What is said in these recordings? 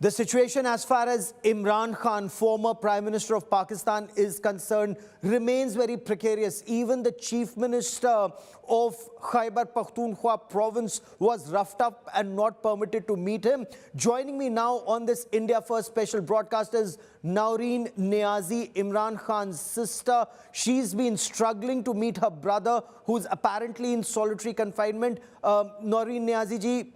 The situation as far as Imran Khan, former Prime Minister of Pakistan, is concerned remains very precarious. Even the Chief Minister of Khyber Pakhtunkhwa province was roughed up and not permitted to meet him. Joining me now on this India First special broadcast is Naureen Niazi, Imran Khan's sister. She's been struggling to meet her brother, who's apparently in solitary confinement. Naureen Niazi ji,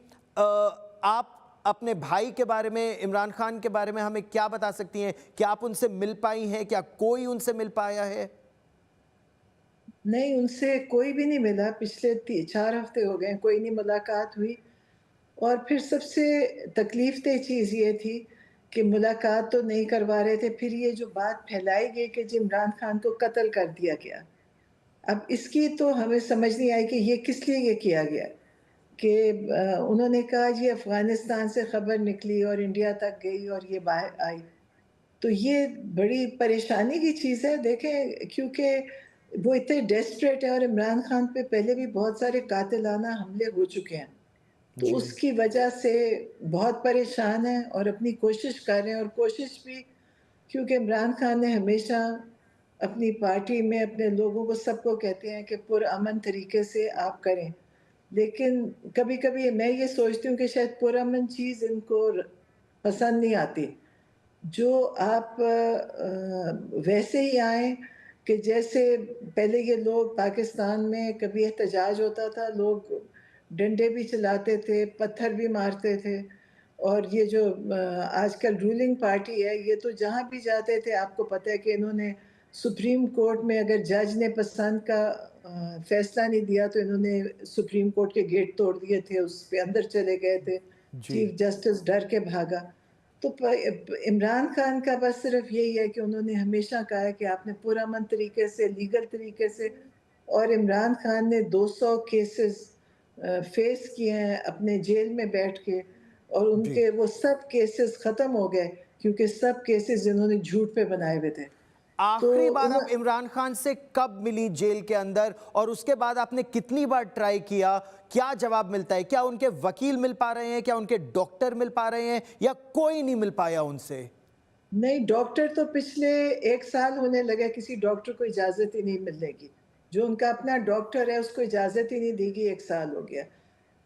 आप अपने भाई के बारे में, इमरान खान के बारे में हमें क्या बता सकती हैं? क्या आप उनसे मिल पाई हैं? क्या कोई उनसे मिल पाया है? नहीं, उनसे कोई भी नहीं मिला। पिछले 4 हफ्ते हो गए, कोई नहीं मुलाकात हुई। और फिर सबसे तकलीफ़देह चीज़ ये थी कि मुलाकात तो नहीं करवा रहे थे, फिर ये जो बात फैलाई गई कि जी इमरान खान को कत्ल कर दिया गया। अब इसकी तो हमें समझ नहीं आई कि ये किस लिए ये किया गया। कि उन्होंने कहा जी अफ़गानिस्तान से ख़बर निकली और इंडिया तक गई और ये बाहर आई। तो ये बड़ी परेशानी की चीज़ है। देखें, क्योंकि वो इतने डेस्परेट हैं और इमरान खान पे पहले भी बहुत सारे कातिलाना हमले हो चुके हैं। तो जी। उसकी वजह से बहुत परेशान हैं और अपनी कोशिश कर रहे हैं। और कोशिश भी क्योंकि इमरान खान ने हमेशा अपनी पार्टी में अपने लोगों को सबको कहते हैं कि पुरअमन तरीके से आप करें। लेकिन कभी-कभी मैं ये सोचती हूँ कि शायद पुरअमन चीज़ इनको पसंद नहीं आती। जो आप वैसे ही आएँ कि जैसे पहले ये लोग पाकिस्तान में कभी एहतजाज होता था, लोग डंडे भी चलाते थे, पत्थर भी मारते थे। और ये जो आजकल रूलिंग पार्टी है, ये तो जहाँ भी जाते थे आपको पता है कि इन्होंने सुप्रीम कोर्ट में अगर जज ने पसंद का फैसला नहीं दिया तो इन्होंने सुप्रीम कोर्ट के गेट तोड़ दिए थे, उस पे अंदर चले गए थे। जी। चीफ जस्टिस डर के भागा। तो इमरान खान का बस सिर्फ यही है कि उन्होंने हमेशा कहा है कि आपने पुरअमन तरीके से, लीगल तरीके से। और इमरान खान ने 200 केसेस फेस किए हैं अपने जेल में बैठ के। और जी। उनके वो सब केसेस ख़त्म हो गए क्योंकि सब केसेस इन्होंने झूठ पे बनाए हुए थे। तो आखिरी बार उन आप इमरान खान से कब मिली जेल के अंदर, और उसके बाद आपने कितनी बार ट्राई किया? क्या जवाब मिलता है? क्या उनके वकील मिल पा रहे हैं? क्या उनके डॉक्टर मिल पा रहे हैं, या कोई नहीं मिल पाया उनसे? नहीं, डॉक्टर तो पिछले 1 साल होने लगा, किसी डॉक्टर को इजाज़त ही नहीं मिलने की। जो उनका अपना डॉक्टर है, उसको इजाज़त ही नहीं दी गई, 1 साल हो गया।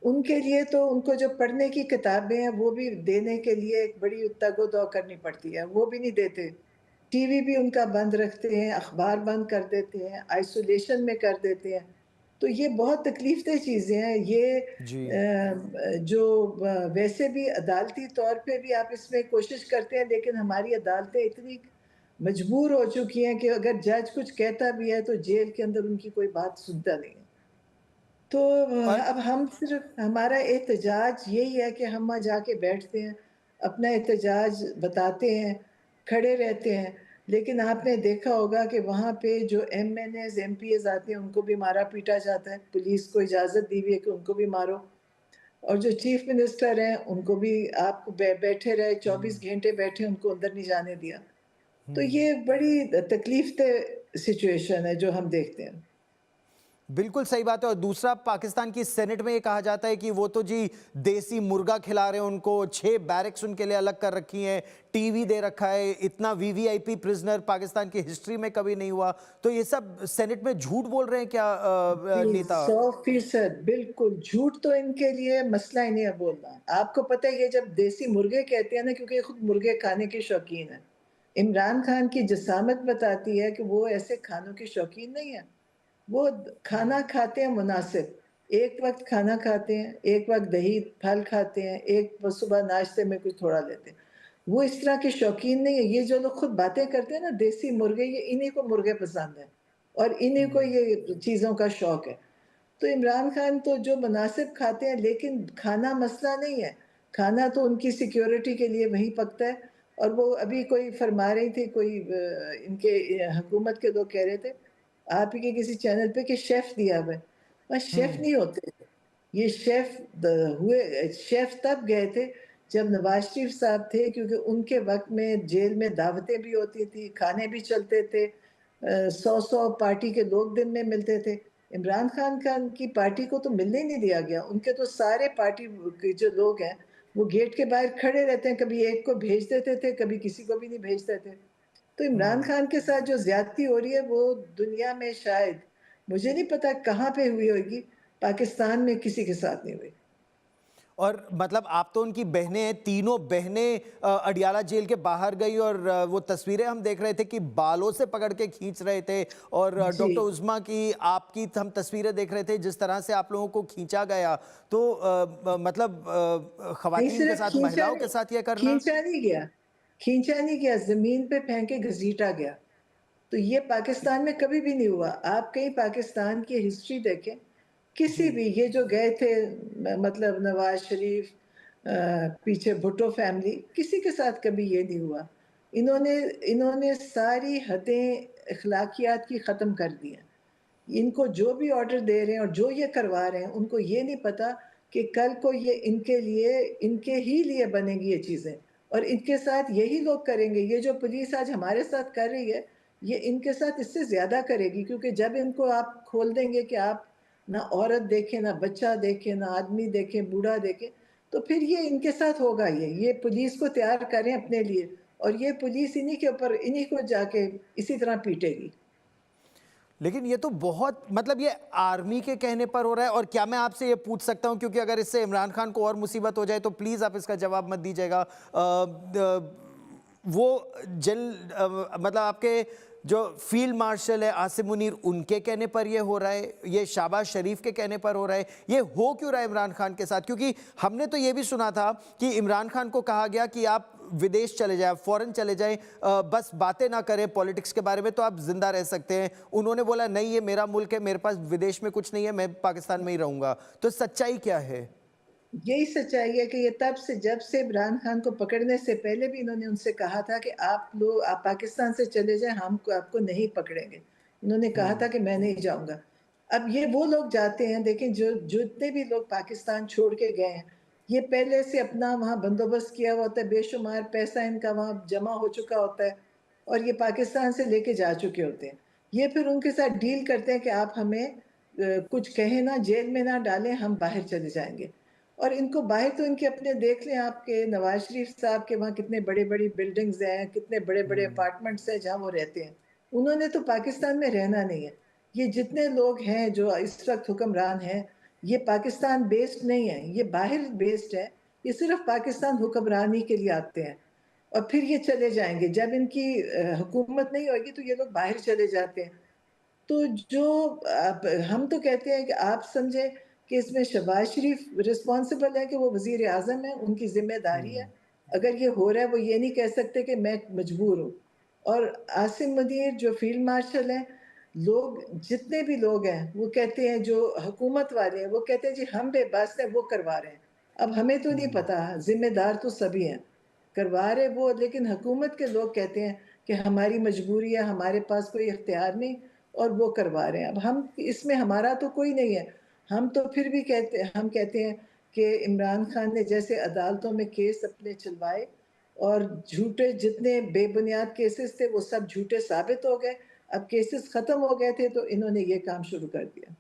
उनके लिए तो उनको जो पढ़ने की किताबें हैं, वो भी देने के लिए एक बड़ी तगो-दो करनी पड़ती है, वो भी नहीं देते। टीवी भी उनका बंद रखते हैं, अखबार बंद कर देते हैं, आइसोलेशन में कर देते हैं। तो ये बहुत तकलीफ़देह चीज़ें हैं। ये जी। जो वैसे भी अदालती तौर पे भी आप इसमें कोशिश करते हैं, लेकिन हमारी अदालतें इतनी मजबूर हो चुकी हैं कि अगर जज कुछ कहता भी है, तो जेल के अंदर उनकी कोई बात सुनता नहीं है। तो और अब हम सिर्फ़ हमारा एहतजाज यही है कि हम वहाँ जाके बैठते हैं, अपना एहतजाज बताते हैं, खड़े रहते हैं। लेकिन आपने देखा होगा कि वहाँ पे जो एमएनएज़, एमपीएज़ आते हैं, उनको भी मारा-पीटा जाता है। पुलिस को इजाज़त दी हुई है कि उनको भी मारो। और जो चीफ़ मिनिस्टर हैं, उनको भी आप बैठे रहे, 24 घंटे बैठे, उनको अंदर नहीं जाने दिया। तो ये बड़ी तकलीफ़देह सिचुएशन है जो हम देखते हैं। बिल्कुल सही बात है। और दूसरा, पाकिस्तान की सेनेट में ये कहा जाता है कि वो तो जी देसी मुर्गा खिला रहे हैं उनको, 6 बैरक्स उनके लिए अलग कर रखी हैं, टीवी दे रखा है, इतना वीवीआईपी प्रिजनर पाकिस्तान की हिस्ट्री में कभी नहीं हुआ। तो ये सब सेनेट में झूठ बोल रहे हैं क्या जी, नेता? 100% बिल्कुल, झूठ तो इनके लिए मसला ही नहीं है बोलना। आपको पता है ये जब देसी मुर्गे कहते हैं ना, क्योंकि ये खुद मुर्गे खाने के शौकीन हैं। इमरान खान की जसामत बताती है कि वो ऐसे खानों के शौकीन नहीं है। वो खाना खाते हैं मुनासिब, एक वक़्त खाना खाते हैं, एक वक़्त दही, फल खाते हैं, एक वो सुबह नाश्ते में कुछ थोड़ा लेते हैं। वो इस तरह के शौकीन नहीं है। ये जो लोग खुद बातें करते हैं ना देसी मुर्गे, ये इन्हीं को मुर्गे पसंद हैं और इन्हीं को ये चीज़ों का शौक है। तो इमरान खान तो जो मुनासिब खाते हैं, लेकिन खाना मसला नहीं है। खाना तो उनकी सिक्योरिटी के लिए वहीं पकता है। और वो अभी कोई फरमा रही थी, कोई इनके हुकूमत के लोग कह रहे थे, आप ही के किसी चैनल पे, कि शेफ़ दिया हुआ है। शेफ़ नहीं होते। ये शेफ़ तब गए थे जब नवाज़ शरीफ साहब थे, क्योंकि उनके वक़्त में जेल में दावतें भी होती थी, खाने भी चलते थे। 100-100 पार्टी के लोग दिन में मिलते थे। इमरान खान की पार्टी को तो मिलने ही नहीं दिया गया। उनके तो सारे पार्टी के जो लोग हैं, वो गेट के बाहर खड़े रहते हैं, कभी एक को भेज देते थे, कभी किसी को भी नहीं भेजते थे। तो इमरान खान के साथ जो ज़्यादती हो रही है वो दुनिया में शायद मुझे नहीं पता कहाँ पे हुई होगी, पाकिस्तान में किसी के साथ नहीं हुई। और मतलब आप तो उनकी बहनें हैं, तीनों बहनें अडियाला जेल के बाहर गई और वो तस्वीरें हम देख रहे थे कि बालों से पकड़ के खींच रहे थे और जी। डॉक्टर उज़्मा की आपकी हम तस्वीरें देख रहे थे जिस तरह से आप लोगों को खींचा गया तो मतलब नहीं, खवातीन के सिर्फ साथ महिलाओं के साथ ये करना। खींचा नहीं गया, ज़मीन पे फेंक के घसीटा गया। तो ये पाकिस्तान में कभी भी नहीं हुआ। आप कहीं पाकिस्तान की हिस्ट्री देखें, जी। किसी भी ये जो गए थे मतलब नवाज़ शरीफ पीछे भुट्टो फैमिली, किसी के साथ कभी ये नहीं हुआ। इन्होंने इन्होंने सारी हदें अखलाकियात की ख़त्म कर दी हैं। इनको जो भी ऑर्डर दे रहे हैं और जो ये करवा रहे हैं, उनको ये नहीं पता कि कल को ये इनके ही लिए बनेगी ये चीज़ें और इनके साथ यही लोग करेंगे। ये जो पुलिस आज हमारे साथ कर रही है, ये इनके साथ इससे ज़्यादा करेगी क्योंकि जब इनको आप खोल देंगे कि आप ना औरत देखें, ना बच्चा देखें, ना आदमी देखें, बूढ़ा देखें, तो फिर ये इनके साथ होगा ये पुलिस को तैयार करें अपने लिए और ये पुलिस इन्हीं के ऊपर इन्हीं को जाके इसी तरह पीटेगी। लेकिन ये तो बहुत मतलब ये आर्मी के कहने पर हो रहा है और क्या मैं आपसे ये पूछ सकता हूं क्योंकि अगर इससे इमरान खान को और मुसीबत हो जाए तो प्लीज़ आप इसका जवाब मत दीजिएगा वो मतलब आपके जो फील्ड मार्शल है आसिम मुनीर उनके कहने पर ये हो रहा है, ये शहबाज शरीफ के कहने पर हो रहा है, ये हो क्यों रहा है इमरान खान के साथ? क्योंकि हमने तो ये भी सुना था कि इमरान खान को कहा गया कि आप विदेश चले जाएं, फॉरेन चले जाएं, बस बातें ना करें पॉलिटिक्स के बारे में तो आप जिंदा रह सकते हैं। उन्होंने बोला नहीं ये मेरा मुल्क है, मेरे पास विदेश में कुछ नहीं है, मैं पाकिस्तान में ही रहूंगा। तो सच्चाई क्या है? यही सच्चाई है कि ये तब से जब से इमरान खान को पकड़ने से पहले भी इन्होंने उनसे कहा था कि आप पाकिस्तान से चले जाएं, हम आपको नहीं पकड़ेंगे। उन्होंने कहा था कि मैं नहीं जाऊंगा। अब ये वो लोग जाते हैं, देखें जो जितने भी लोग पाकिस्तान छोड़ के गए हैं, ये पहले से अपना वहाँ बंदोबस्त किया हुआ होता है, बेशुमार पैसा इनका वहाँ जमा हो चुका होता है और ये पाकिस्तान से लेके जा चुके होते हैं। ये फिर उनके साथ डील करते हैं कि आप हमें कुछ कहें ना, जेल में ना डालें, हम बाहर चले जाएंगे। और इनको बाहर तो इनके अपने देख लें, आपके नवाज शरीफ साहब के वहाँ कितने बड़ी-बड़ी बिल्डिंग्स हैं, कितने बड़े-बड़े अपार्टमेंट्स हैं जहाँ वो रहते हैं। उन्होंने तो पाकिस्तान में रहना नहीं है। ये जितने लोग हैं जो इस वक़्त हुक्मरान हैं, ये पाकिस्तान बेस्ड नहीं है, ये बाहर बेस्ड है। ये सिर्फ़ पाकिस्तान हुक्मरानी के लिए आते हैं और फिर ये चले जाएँगे। जब इनकी हुकूमत नहीं होएगी तो ये लोग बाहर चले जाते हैं। तो जो आप हम तो कहते हैं कि आप समझें कि इसमें शहबाज शरीफ रिस्पॉन्सिबल है कि वो वज़ीर आज़म है, उनकी ज़िम्मेदारी है। अगर ये हो रहा है, वो ये नहीं कह सकते कि मैं मजबूर हूँ। और आसिम मुनीर जो फ़ील्ड मार्शल हैं, लोग जितने भी लोग हैं, वो कहते हैं जो हुकूमत वाले हैं, वो कहते हैं जी हम बेबस हैं, वो करवा रहे हैं। अब हमें तो नहीं पता, ज़िम्मेदार तो सभी हैं। करवा रहे वो, लेकिन हुकूमत के लोग कहते हैं कि हमारी मजबूरी है, हमारे पास कोई इख्तियार नहीं और वो करवा रहे हैं। अब हम इसमें हमारा तो कोई नहीं है। हम तो फिर भी हम कहते हैं कि इमरान खान ने जैसे अदालतों में केस अपने चलवाए और झूठे जितने बेबुनियाद केसेस थे वो सब झूठे साबित हो गए। अब केसेस खत्म हो गए थे तो इन्होंने ये काम शुरू कर दिया।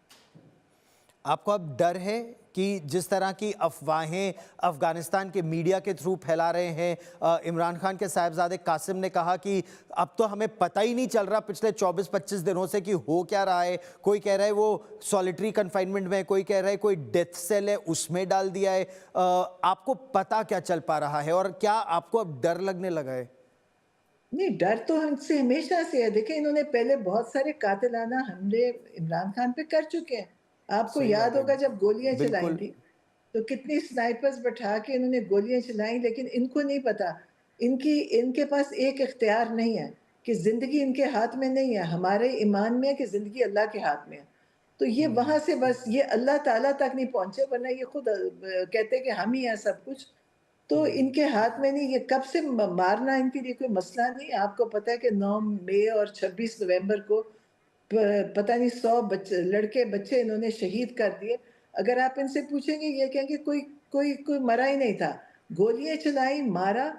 आपको अब डर है कि जिस तरह की अफवाहें अफगानिस्तान के मीडिया के थ्रू फैला रहे हैं, इमरान खान के साहिबजादे कासिम ने कहा कि अब तो हमें पता ही नहीं चल रहा पिछले 24-25 दिनों से कि हो क्या रहा है। कोई कह रहा है वो सॉलिटरी कन्फाइनमेंट में है, कोई कह रहा है कोई डेथ सेल है उसमें डाल दिया है। आपको पता क्या चल पा रहा है और क्या आपको अब डर लगने लगा है? नहीं, डर तो हमसे हमेशा से है। देखिए, इन्होंने पहले बहुत सारे कातिलाना हमले इमरान खान पे कर चुके हैं। आपको सही याद बात है। होगा जब गोलियाँ चलाई बिल्कुल। थी, तो कितनी स्नाइपर्स बैठा के इन्होंने गोलियाँ चलाई, लेकिन इनको नहीं पता, इनके पास एक इख्तियार नहीं है कि ज़िंदगी इनके हाथ में नहीं है। हमारे ईमान में है कि ज़िंदगी अल्लाह के हाथ में है। तो ये वहाँ से बस ये अल्लाह ताला तक नहीं पहुँचे, वरना ये खुद कहते हैं कि हम ही हैं सब कुछ। तो इनके हाथ में नहीं, ये कब से मारना इनके लिए कोई मसला नहीं। आपको पता है कि 9 मई और 26 नवंबर को पता नहीं 100 बच्चे लड़के बच्चे इन्होंने शहीद कर दिए। अगर आप इनसे पूछेंगे ये कहेंगे कोई मरा ही नहीं था। गोलियां चलाई, मारा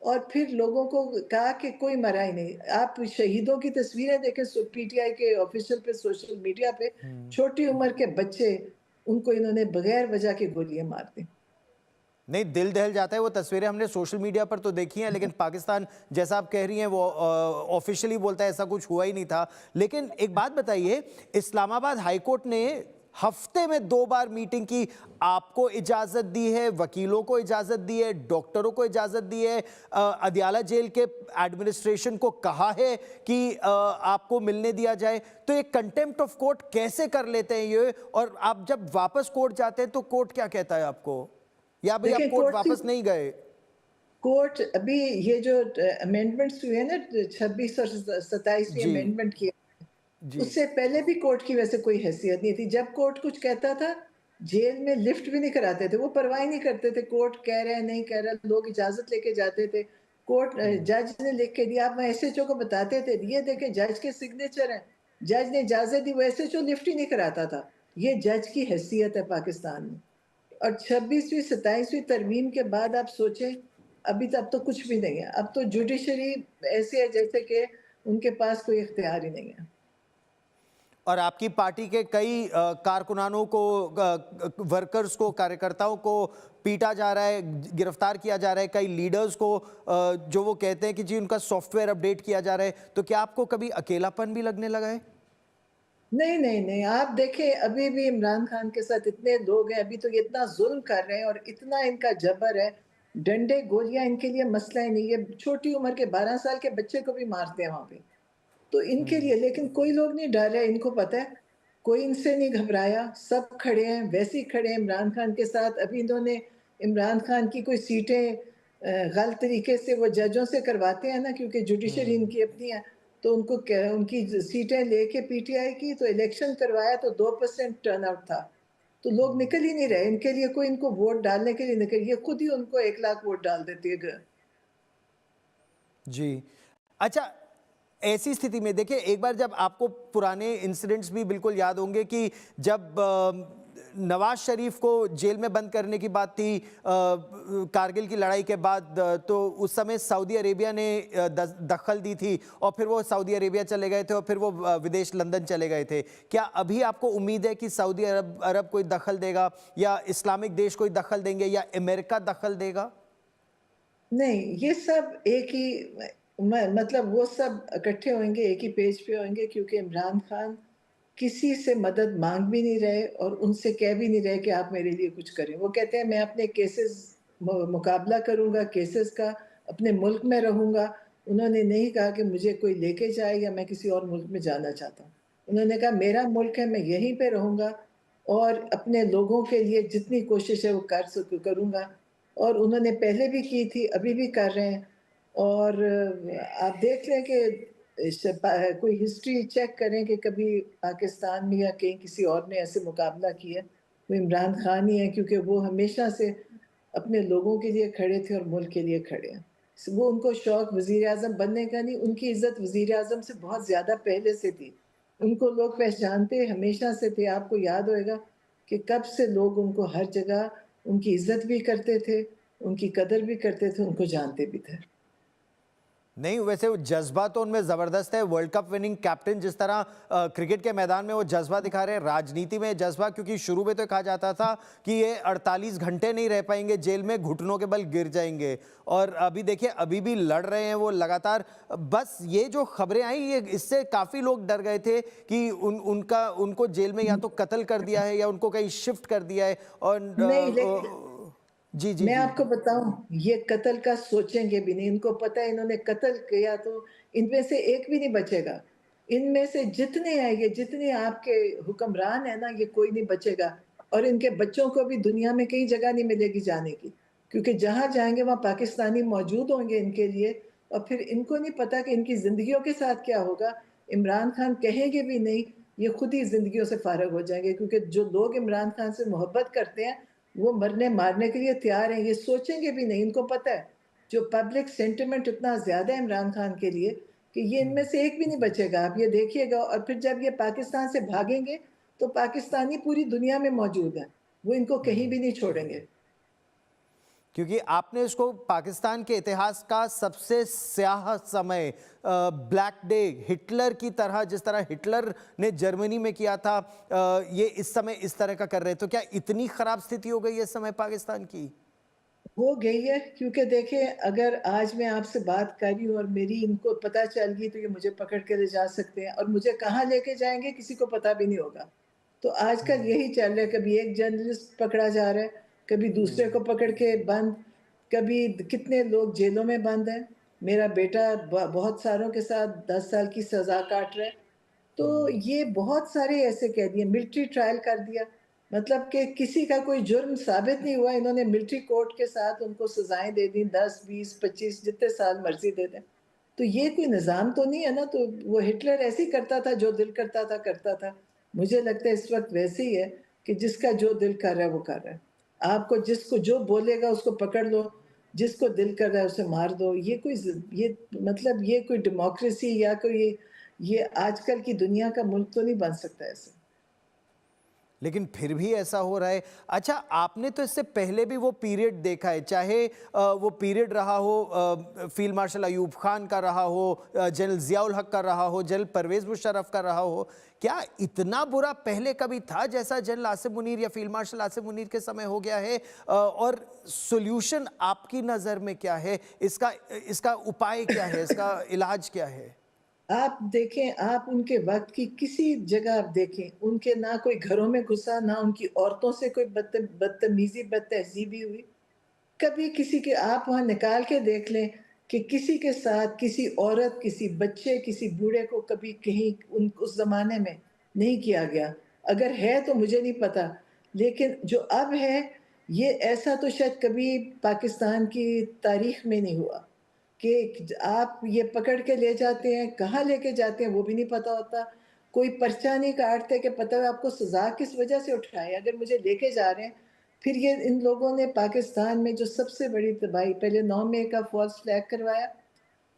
और फिर लोगों को कहा कि कोई मरा ही नहीं। आप शहीदों की तस्वीरें देखें पीटीआई के ऑफिशियल पे सोशल मीडिया पे, छोटी उम्र के बच्चे, उनको इन्होंने बगैर वजह के गोलियां मार दी। नहीं, दिल दहल जाता है। वो तस्वीरें हमने सोशल मीडिया पर तो देखी हैं, लेकिन पाकिस्तान जैसा आप कह रही हैं वो ऑफिशियली बोलता है ऐसा कुछ हुआ ही नहीं था। लेकिन एक बात बताइए, इस्लामाबाद हाई कोर्ट ने हफ्ते में 2 बार मीटिंग की, आपको इजाजत दी है, वकीलों को इजाजत दी है, डॉक्टरों को इजाजत दी है, अदियाला जेल के एडमिनिस्ट्रेशन को कहा है कि आपको मिलने दिया जाए। तो ये कंटेम्प्ट ऑफ कोर्ट कैसे कर लेते हैं ये? और आप जब वापस कोर्ट जाते हैं तो कोर्ट क्या कहता है आपको, या भाई आप देखिए कोर्ट वापस नहीं गए? कोर्ट अभी ये जो अमेंडमेंट्स हुए ना 26 और 27वीं जी अमेंडमेंट की, जी। उससे पहले भी कोर्ट की वैसे कोई हैसियत नहीं थी। जब कोर्ट कुछ कहता था, जेल में लिफ्ट भी नहीं कराते थे, वो परवाह ही नहीं करते थे कोर्ट कह रहा है नहीं कह रहा, लोग इजाजत लेके जाते थे। कोर्ट जज ने लिख के दिया, आप एसएचओ को बताते थे ये देखें जज के सिग्नेचर हैं, जज ने इजाजत दी, वो एसएचओ लिफ्ट ही नहीं कराता था। ये जज की हैसियत है पाकिस्तान में। और 26वीं 27वीं तरमीम के बाद आप सोचें, अभी तक तो कुछ भी नहीं है। अब तो जुडिशरी ऐसे है जैसे कि उनके पास कोई इख्तियार ही नहीं है। और आपकी पार्टी के कई कारकुनानों को, वर्कर्स को, कार्यकर्ताओं को पीटा जा रहा है, गिरफ्तार किया जा रहा है, कई लीडर्स को जो वो कहते हैं कि जी उनका सॉफ्टवेयर अपडेट किया जा रहा है। तो क्या आपको कभी अकेलापन भी लगने लगा है? नहीं, नहीं, नहीं, आप देखें अभी भी इमरान खान के साथ इतने लोग हैं, अभी तो ये इतना ज़ुल्म कर रहे हैं और इतना इनका जबर है, डंडे, गोलियाँ इनके लिए मसला ही नहीं है। छोटी उम्र के 12 साल के बच्चे को भी मारते हैं वहाँ पे। तो इनके लिए लेकिन कोई लोग नहीं डर रहे, इनको पता है, कोई इनसे नहीं घबराया, सब खड़े हैं, वैसे ही खड़े हैं इमरान खान के साथ। अभी इन्होंने इमरान खान की कोई सीटें गलत तरीके से वो जजों से करवाते हैं ना, क्योंकि जुडिशरी इनकी अपनी है, तो उनको उनकी सीटें लेके पीटीआई की तो इलेक्शन करवाया तो 2% टर्न आउट था। तो लोग निकल ही नहीं रहे, इनके लिए कोई इनको वोट डालने के लिए निकल, ये खुद ही उनको 1 लाख वोट डाल देती है। जी। अच्छा, ऐसी स्थिति में देखिए, एक बार जब आपको पुराने इंसिडेंट्स भी बिल्कुल याद होंगे कि जब नवाज शरीफ को जेल में बंद करने की बात थी कारगिल की लड़ाई के बाद, तो उस समय सऊदी अरेबिया ने दखल दी थी और फिर वो सऊदी अरेबिया चले गए थे और फिर वो विदेश लंदन चले गए थे। क्या अभी आपको उम्मीद है कि सऊदी अरब कोई दखल देगा, या इस्लामिक देश कोई दखल देंगे, या अमेरिका दखल देगा? नहीं, ये सब एक ही मतलब वो सब इकट्ठे होंगे, एक ही पेज पे होंगे, क्योंकि इमरान खान किसी से मदद माँग भी नहीं रहे और उनसे कह भी नहीं रहे कि आप मेरे लिए कुछ करें। वो कहते हैं मैं अपने केसेस मुकाबला करूँगा केसेस का, अपने मुल्क में रहूँगा। उन्होंने नहीं कहा कि मुझे कोई लेके जाए या मैं किसी और मुल्क में जाना चाहता हूँ। उन्होंने कहा मेरा मुल्क है, मैं यहीं पे रहूँगा और अपने लोगों के लिए जितनी कोशिश है वो करूँगा। और उन्होंने पहले भी की थी, अभी भी कर रहे हैं। और आप देख लें कि कोई हिस्ट्री चेक करें कि कभी पाकिस्तान में या कहीं किसी और ने ऐसे मुकाबला किया, वो इमरान खान ही है, क्योंकि वो हमेशा से अपने लोगों के लिए खड़े थे और मुल्क के लिए खड़े हैं। वो उनको शौक वज़ीर-ए-आज़म बनने का नहीं, उनकी इज़्ज़त वज़ीर-ए-आज़म से बहुत ज़्यादा पहले से थी। उनको लोग पहचानते हमेशा से थे। आपको याद होएगा कि कब से लोग उनको हर जगह उनकी इज़्ज़त भी करते थे, उनकी कदर भी करते थे, उनको जानते भी थे। नहीं, वैसे वो जज्बा तो उनमें ज़बरदस्त है। वर्ल्ड कप विनिंग कैप्टन जिस तरह क्रिकेट के मैदान में वो जज्बा दिखा रहे हैं, राजनीति में जज्बा, क्योंकि शुरू में तो कहा जाता था कि ये 48 घंटे नहीं रह पाएंगे जेल में, घुटनों के बल गिर जाएंगे। और अभी देखिए, अभी भी लड़ रहे हैं वो लगातार। बस ये जो खबरें आई, ये इससे काफ़ी लोग डर गए थे कि उनको जेल में या तो कत्ल कर दिया है या उनको कहीं शिफ्ट कर दिया है। और नहीं, लेकिन जी जी मैं जी। आपको बताऊं, ये कत्ल का सोचेंगे भी नहीं। इनको पता है इन्होंने कत्ल किया तो इनमें से एक भी नहीं बचेगा। इनमें से जितने हैं, ये जितने आपके हुक्मरान है ना, ये कोई नहीं बचेगा। और इनके बच्चों को भी दुनिया में कहीं जगह नहीं मिलेगी जाने की, क्योंकि जहां जाएंगे वहां पाकिस्तानी मौजूद होंगे इनके लिए। और फिर इनको नहीं पता कि इनकी जिंदगियों के साथ क्या होगा। इमरान खान कहेंगे भी नहीं, ये खुद ही जिंदगियों से फारग हो जाएंगे, क्योंकि जो लोग इमरान खान से मोहब्बत करते हैं वो मरने मारने के लिए तैयार हैं। ये सोचेंगे भी नहीं, इनको पता है जो पब्लिक सेंटिमेंट इतना ज्यादा है इमरान खान के लिए कि ये इनमें से एक भी नहीं बचेगा। आप ये देखिएगा। और फिर जब ये पाकिस्तान से भागेंगे तो पाकिस्तानी पूरी दुनिया में मौजूद है, वो इनको कहीं भी नहीं छोड़ेंगे। क्योंकि आपने इसको पाकिस्तान के इतिहास का सबसे स्याह समय, ब्लैक डे, हिटलर की तरह, जिस तरह हिटलर ने जर्मनी में किया था, ये इस समय इस तरह का कर रहे हैं। तो क्या इतनी खराब स्थिति हो गई है इस समय पाकिस्तान की? हो गई है, क्योंकि देखिए अगर आज मैं आपसे बात कर रही हूँ और मेरी इनको पता चल गई तो ये मुझे पकड़ के ले जा सकते हैं, और मुझे कहाँ लेके जाएँगे किसी को पता भी नहीं होगा। तो आजकल यही चल रहा है, कभी एक जर्नलिस्ट पकड़ा जा रहा है, कभी दूसरे को पकड़ के बंद, कभी कितने लोग जेलों में बंद हैं। मेरा बेटा बहुत सालों के साथ 10 साल की सज़ा काट रहा है। तो ये बहुत सारे ऐसे कह दिए, मिलिट्री ट्रायल कर दिया, मतलब कि किसी का कोई जुर्म साबित नहीं हुआ, इन्होंने मिलिट्री कोर्ट के साथ उनको सजाएं दे दी, 10 20 25 जितने साल मर्जी दे दें। तो ये कोई निज़ाम तो नहीं है ना। तो वो हिटलर ऐसे ही करता था, जो दिल करता था करता था। मुझे लगता है इस वक्त वैसे ही है कि जिसका जो दिल कर रहा है वो कर रहा है। आपको जिसको जो बोलेगा उसको पकड़ लो, जिसको दिल कर रहा है उसे मार दो। ये कोई ये मतलब ये कोई डेमोक्रेसी या कोई ये आजकल की दुनिया का मुल्क तो नहीं बन सकता ऐसे। लेकिन फिर भी ऐसा हो रहा है। अच्छा, आपने तो इससे पहले भी वो पीरियड देखा है, चाहे वो पीरियड रहा हो फील्ड मार्शल अयूब खान का रहा हो, जनरल ज़ियाउल हक का रहा हो, जनरल परवेज़ मुशर्रफ का रहा हो। क्या इतना बुरा पहले कभी था जैसा जनरल आसिम मुनीर या फील्ड मार्शल आसिम मुनीर के समय हो गया है? और सॉल्यूशन आपकी नज़र में क्या है? इसका इसका उपाय क्या है? इसका इलाज क्या है? आप देखें, आप उनके वक़्त की किसी जगह आप देखें, उनके ना कोई घरों में घुसा, ना उनकी औरतों से कोई बदतमीज़ी, बदतहज़ीबी हुई। कभी किसी के आप वहाँ निकाल के देख लें कि किसी के साथ किसी औरत, किसी बच्चे, किसी बूढ़े को कभी कहीं उन उस ज़माने में नहीं किया गया। अगर है तो मुझे नहीं पता, लेकिन जो अब है, ये ऐसा तो शायद कभी पाकिस्तान की तारीख़ में नहीं हुआ कि आप ये पकड़ के ले जाते हैं, कहाँ लेके जाते हैं वो भी नहीं पता होता। कोई पर्चा नहीं काटते कि पता है आपको सज़ा किस वजह से उठाई। अगर मुझे लेके जा रहे हैं, फिर ये इन लोगों ने पाकिस्तान में जो सबसे बड़ी तबाही, पहले 9 मई का फ़ॉल्स फ्लैग करवाया,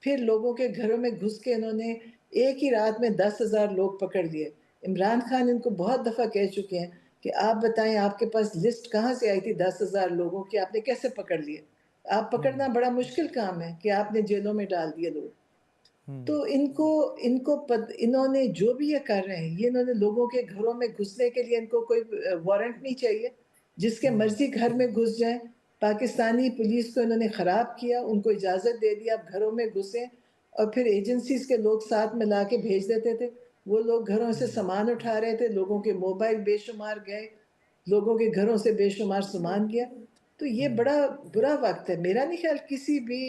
फिर लोगों के घरों में घुस के इन्होंने एक ही रात में 10,000 लोग पकड़ लिए। इमरान खान इनको बहुत दफ़ा कह चुके हैं कि आप बताएँ आपके पास लिस्ट कहाँ से आई थी 10,000 लोगों की, आपने कैसे पकड़ लिए? आप पकड़ना बड़ा मुश्किल काम है कि आपने जेलों में डाल दिए लोग। तो इनको इनको पद इन्होंने जो भी ये कर रहे हैं, ये इन्होंने लोगों के घरों में घुसने के लिए इनको कोई वारंट नहीं चाहिए। जिसके मर्ज़ी घर में घुस जाएँ। पाकिस्तानी पुलिस को इन्होंने ख़राब किया, उनको इजाज़त दे दी आप घरों में घुसें, और फिर एजेंसीज़ के लोग साथ मिला के भेज देते थे। वो लोग घरों से सामान उठा रहे थे, लोगों के मोबाइल बेशुमार गए, लोगों के घरों से बेशुमार सामान गया। तो ये बड़ा बुरा वक़्त है। मेरा नहीं ख़्याल किसी भी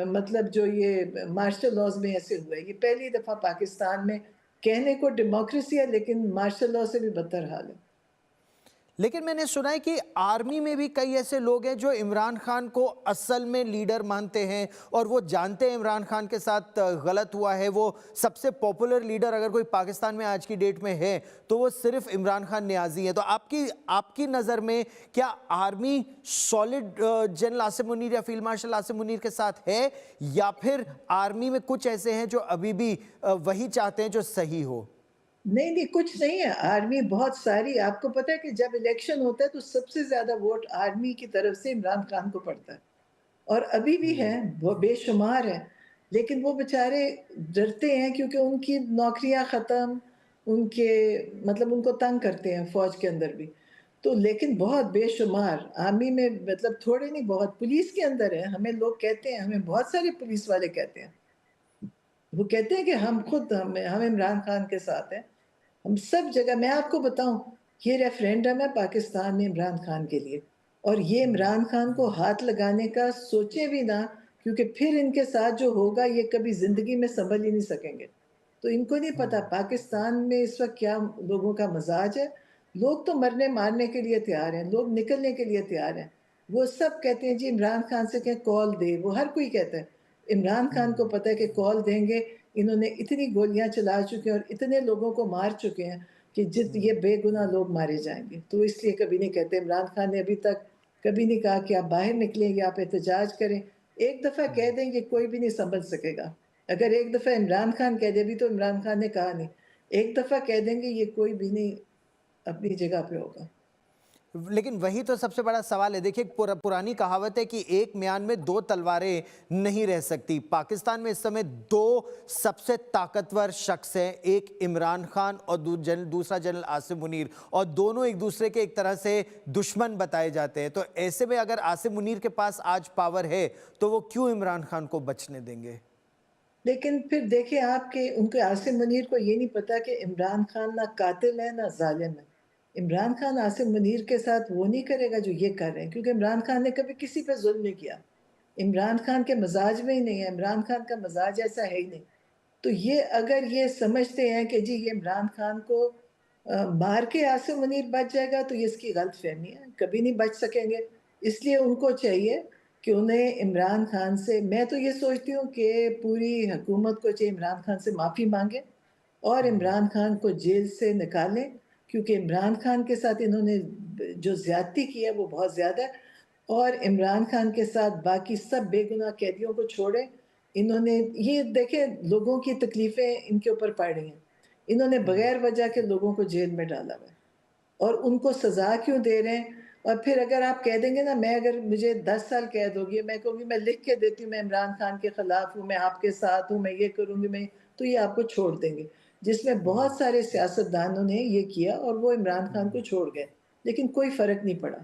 मतलब जो ये मार्शल लॉज़ में ऐसे हुआ है। ये पहली दफ़ा पाकिस्तान में, कहने को डेमोक्रेसी है लेकिन मार्शल लॉ से भी बदतर हाल है। लेकिन मैंने सुना है कि आर्मी में भी कई ऐसे लोग हैं जो इमरान खान को असल में लीडर मानते हैं और वो जानते हैं इमरान खान के साथ गलत हुआ है। वो सबसे पॉपुलर लीडर अगर कोई पाकिस्तान में आज की डेट में है तो वो सिर्फ इमरान खान नियाजी है। तो आपकी आपकी नज़र में क्या army solid general Asim Munir या फील्ड मार्शल आसिम मुनीर के साथ है, या फिर आर्मी में कुछ ऐसे हैं जो अभी भी वही चाहते हैं जो सही हो? नहीं, नहीं, कुछ नहीं है। आर्मी बहुत सारी, आपको पता है कि जब इलेक्शन होता है तो सबसे ज़्यादा वोट आर्मी की तरफ से इमरान खान को पड़ता है, और अभी भी है, वो बेशुमार हैं। लेकिन वो बेचारे डरते हैं क्योंकि उनकी नौकरियाँ ख़त्म, उनके मतलब उनको तंग करते हैं फ़ौज के अंदर भी। तो लेकिन बहुत बेशुमार आर्मी में, मतलब थोड़े नहीं बहुत पुलिस के अंदर है। हमें लोग कहते हैं, हमें बहुत सारे पुलिस वाले कहते हैं। वो कहते हैं कि हम इमरान खान के साथ हैं। हम सब जगह, मैं आपको बताऊँ, ये रेफ़रेंडम है पाकिस्तान में इमरान खान के लिए, और ये इमरान खान को हाथ लगाने का सोचें भी ना, क्योंकि फिर इनके साथ जो होगा ये कभी ज़िंदगी में सँभल ही नहीं सकेंगे। तो इनको नहीं पता पाकिस्तान में इस वक़्त क्या लोगों का मिज़ाज है। लोग तो मरने-मारने के लिए तैयार हैं, लोग निकलने के लिए तैयार हैं। वो सब कहते हैं जी इमरान खान से कहें कॉल दे, वो हर कोई कहता है। इमरान खान को पता है कि कॉल देंगे, इन्होंने इतनी गोलियाँ चला चुके हैं और इतने लोगों को मार चुके हैं कि ये बेगुनाह लोग मारे जाएँगे। तो इसलिए कभी नहीं कहते। इमरान खान ने अभी तक कभी नहीं कहा कि आप बाहर निकलें या आप एहतजाज करें। एक दफ़ा कह देंगे कोई भी नहीं समझ सकेगा। अगर एक दफ़ा इमरान खान कह दे, अभी तो इमरान खान ने कहा नहीं, एक दफ़ा कह देंगे ये कोई भी नहीं अपनी जगह पे होगा। लेकिन वही तो सबसे बड़ा सवाल है। देखिए, पुरानी कहावत है कि एक म्यान में दो तलवारें नहीं रह सकती। पाकिस्तान में इस समय दो सबसे ताकतवर शख्स हैं, एक इमरान खान और दूसरा जनरल आसिम मुनीर, और दोनों एक दूसरे के एक तरह से दुश्मन बताए जाते हैं। तो ऐसे में अगर आसिम मुनीर के पास आज पावर है तो वो क्यों इमरान खान को बचने देंगे? लेकिन फिर देखिए आपके उनके आसिम मुनीर को ये नहीं पता कि इमरान खान ना कातिल है ना ज़ालिम है। इमरान खान आसिम मुनीर के साथ वो नहीं करेगा जो ये कर रहे हैं, क्योंकि इमरान खान ने कभी किसी पे ज़ुल्म नहीं किया। इमरान खान के मिजाज में ही नहीं है, इमरान खान का मिजाज ऐसा है ही नहीं। तो ये अगर ये समझते हैं कि जी ये इमरान खान को मार के आसिम मुनीर बच जाएगा, तो ये इसकी गलतफ़हमी है, कभी नहीं बच सकेंगे। इसलिए उनको चाहिए कि उन्हें इमरान खान से, मैं तो ये सोचती हूँ कि पूरी हुकूमत को चाहिए इमरान खान से माफ़ी माँगे और इमरान खान को जेल से निकालें, क्योंकि इमरान खान के साथ इन्होंने जो ज़्यादती की है वो बहुत ज़्यादा है। और इमरान खान के साथ बाकी सब बेगुनाह कैदियों को छोड़ें। इन्होंने ये देखें लोगों की तकलीफ़ें इनके ऊपर पड़ रही हैं। इन्होंने बगैर वजह के लोगों को जेल में डाला हुआ है और उनको सज़ा क्यों दे रहे हैं? और फिर अगर आप कह देंगे ना, मैं अगर मुझे 10 साल कैद होगी, मैं कहूँगी मैं लिख के देती हूँ मैं इमरान खान के खिलाफ हूँ, मैं आपके साथ हूँ, मैं ये करूँगी, मैं, तो ये आपको छोड़ देंगे। जिसमें बहुत सारे सियासतदानों ने ये किया और वो इमरान खान को छोड़ गए, लेकिन कोई फ़र्क नहीं पड़ा।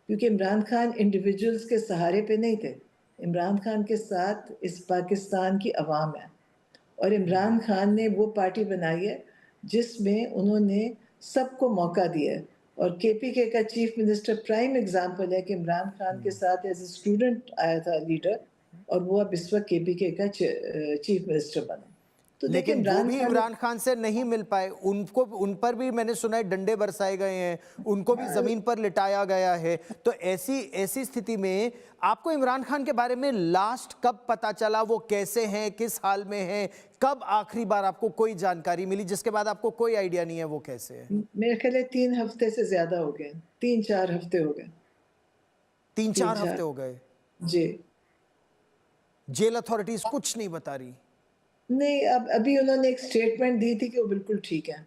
क्योंकि इमरान खान इंडिविजुअल्स के सहारे पे नहीं थे। इमरान खान के साथ इस पाकिस्तान की अवाम है और इमरान खान ने वो पार्टी बनाई है जिसमें उन्होंने सबको मौका दिया है। और केपीके का चीफ मिनिस्टर प्राइम एग्जाम्पल है कि इमरान खान के साथ एज ए स्टूडेंट आया था लीडर, और वो अब इस वक्त केपीके का चीफ मिनिस्टर बना। तो देखिए लेकिन वो इमरान भी खान ने इमरान खान से नहीं मिल पाए। उनको, उन पर भी मैंने सुना है डंडे बरसाए गए हैं, उनको भी जमीन पर लिटाया गया है। तो ऐसी ऐसी स्थिति में आपको इमरान खान के बारे में लास्ट कब पता चला? वो कैसे हैं, किस हाल में हैं? कब आखिरी बार आपको कोई जानकारी मिली जिसके बाद आपको कोई आइडिया नहीं है वो कैसे है? मेरे ख्याल है 3 हफ्ते से ज्यादा हो गए, 3-4 हफ्ते हो गए। तीन तीन चार चार हफ्ते हो गए। जी। जेल अथॉरिटीज कुछ नहीं बता रही? नहीं, अब अभी उन्होंने एक स्टेटमेंट दी थी कि वो बिल्कुल ठीक है।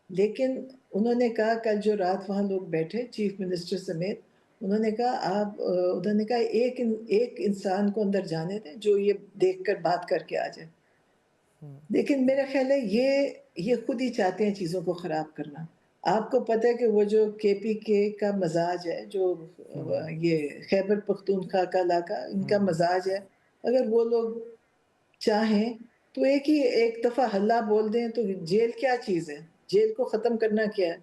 लेकिन उन्होंने कहा कल जो रात वहाँ लोग बैठे चीफ मिनिस्टर समेत, उन्होंने कहा उन्होंने कहा एक इंसान को अंदर जाने दें जो ये देखकर बात करके आ जाए। लेकिन मेरा ख्याल है ये खुद ही चाहते हैं चीज़ों को ख़राब करना। आपको पता है कि वो जो केपीके का मज़ाज है, जो ये खैबर पख्तूनख्वा का इलाका, इनका मज़ाज है, अगर वो लोग चाहें तो एक दफ़ा हल्ला बोल दें तो जेल क्या चीज़ है? जेल को ख़त्म करना क्या है?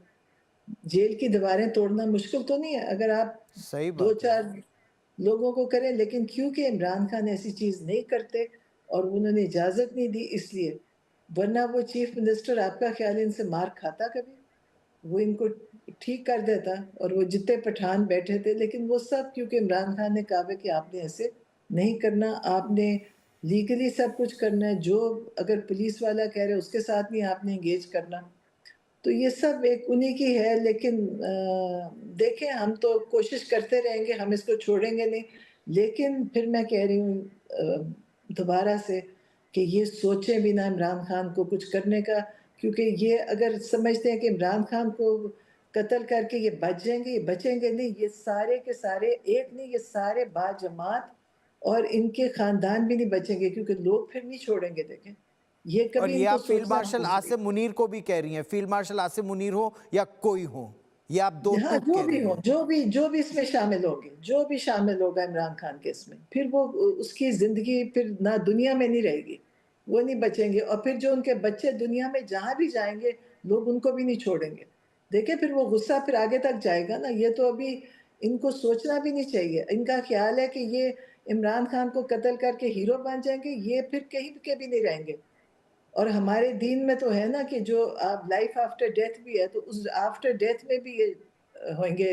जेल की दीवारें तोड़ना मुश्किल तो नहीं है, अगर आप सही बात है। 2-4 लोगों को करें, लेकिन क्योंकि इमरान खान ऐसी चीज़ नहीं करते और उन्होंने इजाज़त नहीं दी इसलिए, वरना वो चीफ मिनिस्टर आपका ख़्याल है इनसे मार खाता कभी? वो इनको ठीक कर देता। और वो जितने पठान बैठे थे, लेकिन वो सब क्योंकि इमरान खान ने कहा कि आपने ऐसे नहीं करना, आपने लीगली सब कुछ करना है, जो अगर पुलिस वाला कह रहे है उसके साथ नहीं आपने एंगेज करना। तो ये सब एक उन्हीं की है, लेकिन देखें हम तो कोशिश करते रहेंगे, हम इसको छोड़ेंगे नहीं। लेकिन फिर मैं कह रही हूँ दोबारा से कि ये सोचें भी ना इमरान खान को कुछ करने का, क्योंकि ये अगर समझते हैं कि इमरान खान को कत्ल करके ये बच जाएँगे, ये बचेंगे नहीं। ये सारे के सारे, एक नहीं, ये सारे बाजमात और इनके ख़ानदान भी नहीं बचेंगे, क्योंकि लोग फिर नहीं छोड़ेंगे देखें। ये और कभी ये इनको आप फील्ड सोचना मार्शल भूल गए। आसिम मुनीर को भी कह रही हैं? फील्ड मार्शल आसिम मुनीर हो या कोई हो, ये आप दो हाँ, टूक जो कह भी रही हो, हैं? जो भी इसमें शामिल होंगे, जो भी शामिल होगा इमरान खान के इसमें, फिर वो उसकी ज़िंदगी फिर ना दुनिया में नहीं रहेगी, वो नहीं बचेंगे। और फिर जो उनके बच्चे दुनिया में जहाँ भी जाएँगे, लोग उनको भी नहीं छोड़ेंगे। देखिए फिर वो गुस्सा फिर आगे तक जाएगा ना, ये तो अभी इनको सोचना भी नहीं चाहिए। इनका ख़्याल है कि ये इमरान खान को कत्ल करके हीरो बन जाएँगे, ये फिर कहीं के भी नहीं रहेंगे। और हमारे दीन में तो है ना कि जो आप लाइफ आफ्टर डेथ भी है, तो उस आफ्टर डेथ में भी ये होंगे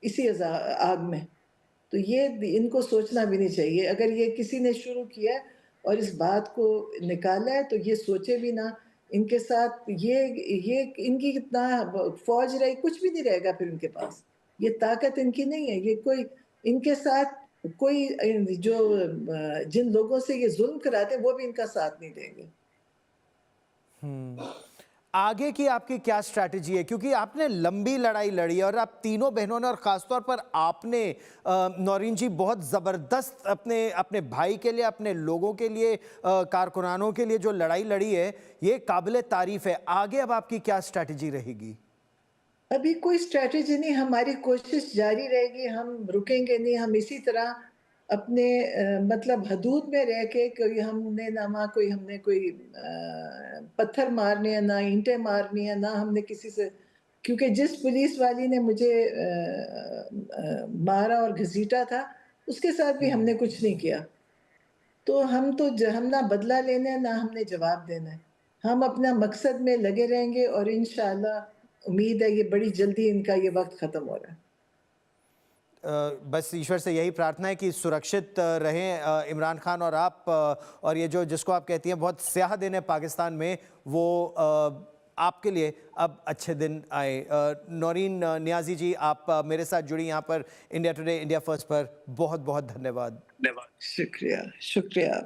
इसी आग में। तो ये इनको सोचना भी नहीं चाहिए। अगर ये किसी ने शुरू किया और इस बात को निकाला है, तो ये सोचे भी ना। इनके साथ ये इनकी कितना फौज रही, कुछ भी नहीं रहेगा फिर इनके पास। ये ताकत इनकी नहीं है। ये कोई इनके साथ कोई जो जिन लोगों से ये जुल्म कराते हैं वो भी इनका साथ नहीं देंगे। आगे की आपकी क्या स्ट्रैटेजी है? क्योंकि आपने लंबी लड़ाई लड़ी और आप तीनों बहनों ने और ख़ासतौर पर आपने नौरीन जी बहुत ज़बरदस्त अपने अपने भाई के लिए, अपने लोगों के लिए, कारकुनानों के लिए जो लड़ाई लड़ी है, ये काबिले तारीफ़ है। आगे अब आपकी क्या स्ट्रैटेजी रहेगी? अभी कोई स्ट्रैटेजी नहीं, हमारी कोशिश जारी रहेगी, हम रुकेंगे नहीं, हम इसी तरह अपने मतलब हदूद में रह के कोई हमने ना वहाँ कोई हमने कोई पत्थर मारने हैं, ना ईंटें मारनी है, ना हमने किसी से, क्योंकि जिस पुलिस वाली ने मुझे मारा और घसीटा था, उसके साथ भी हमने कुछ नहीं किया। तो हम ना बदला लेना है, ना हमने जवाब देना है। हम अपना मकसद में लगे रहेंगे और इंशाअल्लाह उम्मीद है ये बड़ी जल्दी इनका ये वक़्त ख़त्म हो रहा है। बस ईश्वर से यही प्रार्थना है कि सुरक्षित रहें इमरान खान और आप, और ये जो जिसको आप कहती हैं बहुत स्याह दिन है पाकिस्तान में, वो आपके लिए अब अच्छे दिन आए। नौरीन नियाज़ी जी, आप मेरे साथ जुड़ी यहाँ पर इंडिया टुडे इंडिया फर्स्ट पर, बहुत बहुत धन्यवाद। शुक्रिया, शुक्रिया।